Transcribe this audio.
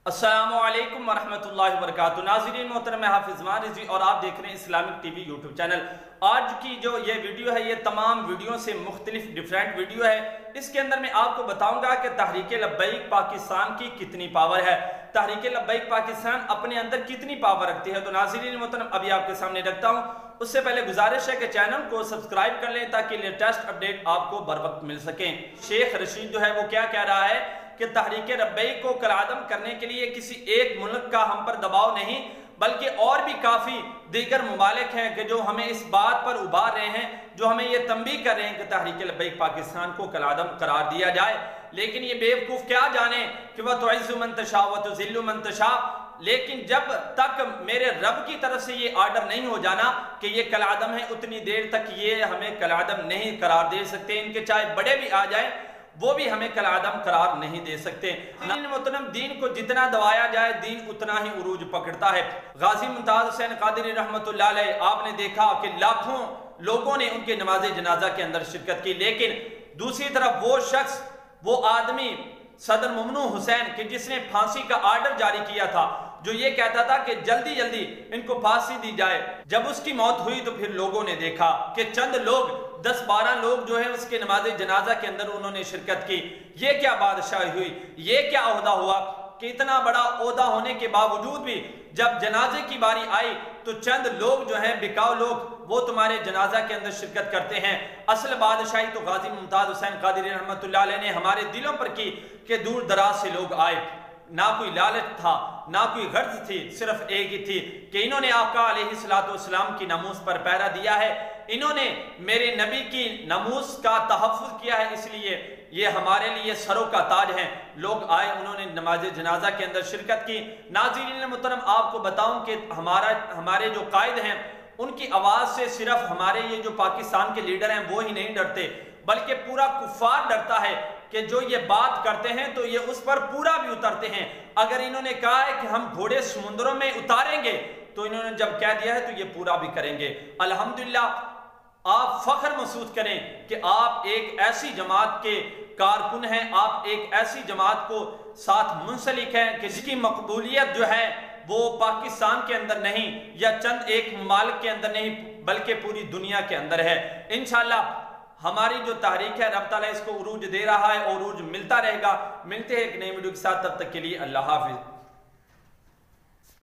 अस्सलामुअलैकुम वरहमतुल्लाहि वबरकातुहू। नाज़रीन मोहतरम, मैं हाफिज़ मान रिज़वी और आप देख रहे हैं इस्लामिक टीवी यूट्यूब चैनल। आज की जो ये वीडियो है, ये तमाम वीडियो से मुख्तलिफ डिफरेंट वीडियो है। इसके अंदर मैं आपको बताऊंगा कि तहरीक लब्बैक पाकिस्तान की कितनी पावर है, तहरीक लब्बैक पाकिस्तान अपने अंदर कितनी पावर रखती है। तो नाज़रीन मोहतरम, अभी आपके सामने रखता हूँ। उससे पहले गुजारिश है कि चैनल को सब्सक्राइब कर लें ताकि लेटेस्ट अपडेट आपको बर वक्त मिल सकें। शेख रशीद जो है वो क्या कह रहा है कि तहरीक लब्बैक को कलादम करने के लिए किसी एक मुल्क का हम पर दबाव नहीं, बल्कि और भी काफ़ी दीगर ममालिक हैं कि जो हमें इस बात पर उभार रहे हैं, जो हमें ये तंबीह कर रहे हैं कि तहरीक लब्बैक पाकिस्तान को कलादम करार दिया जाए। लेकिन ये बेवकूफ़ क्या जाने कि वह तुइज़्ज़ु मन तशा व तुज़िल्लु मन तशा। लेकिन जब तक मेरे रब की तरफ से ये आर्डर नहीं हो जाना कि ये कलादम है, उतनी देर तक ये हमें कलादम नहीं करार दे सकते। इनके चाहे बड़े भी आ जाए वो भी हमें कलादम करार नहीं दे सकते। मोहतरम, दीन को जितना दबाया जाए दीन उतना ही उरूज पकड़ता है। गाजी मुमताज हुसैन कादरी रहमतुल्लाह अलैह, आपने देखा कि लाखों लोगों ने उनके नमाज जनाजा के अंदर शिरकत की, लेकिन दूसरी तरफ वो शख्स, वो आदमी सदर मुमनू हुसैन कि जिसने फांसी का आर्डर जारी किया था, जो ये कहता था कि जल्दी जल्दी इनको फांसी दी जाए, जब उसकी मौत हुई तो फिर लोगों ने देखा कि चंद लोग 10-12 लोग जो है उसके नमाज जनाजा के अंदर उन्होंने शिरकत की। ये क्या बादशाही हुई, ये क्या ओहदा हुआ कि इतना बड़ा ओहदा होने के बावजूद भी जब जनाजे की बारी आई तो चंद लोग जो हैं, बिकाऊ लोग, वो तुम्हारे जनाजा के अंदर शिरकत करते हैं। असल बादशाही तो गाजी मुमताज हुसैन कादरी रहमतुल्लाह अलैह ने हमारे दिलों पर की कि दूर दराज से लोग आए। ना कोई लालच था, ना कोई गर्ज थी, सिर्फ एक ही थी कि इन्होंने आका अलैहिस्सलातु वस्सलाम की नमूस पर पहरा दिया है, इन्होंने मेरे नबी की नमूस का तहफ़्फ़ुज़ किया है, इसलिए ये हमारे लिए सरों का ताज है। लोग आए, उन्होंने नमाज जनाजा के अंदर शिरकत की। नाज़रीन मोहतरम, आपको बताऊं कि हमारे जो कायद हैं उनकी आवाज़ से सिर्फ हमारे ये जो पाकिस्तान के लीडर हैं वो ही नहीं डरते, बल्कि पूरा कुफ़ार डरता है कि जो ये बात करते हैं तो ये उस पर पूरा भी उतरते हैं। अगर इन्होंने कहा है कि हम घोड़े समुद्रों में उतारेंगे तो इन्होंने जब कह दिया है तो ये पूरा भी करेंगे। अल्हम्दुलिल्लाह, आप फख्र महसूस करें कि आप एक ऐसी जमात के कारकुन हैं, आप एक ऐसी जमात को साथ मुंसलिक हैं कि जिसकी मकबूलियत जो है वो पाकिस्तान के अंदर नहीं या चंद एक ममालिक के अंदर नहीं, बल्कि पूरी दुनिया के अंदर है। इंशाअल्लाह हमारी जो तहरीक है, रब ताला इसको उरूज दे रहा है और उरूज मिलता रहेगा। मिलते हैं एक नई वीडियो के साथ, तब तक के लिए अल्लाह हाफिज।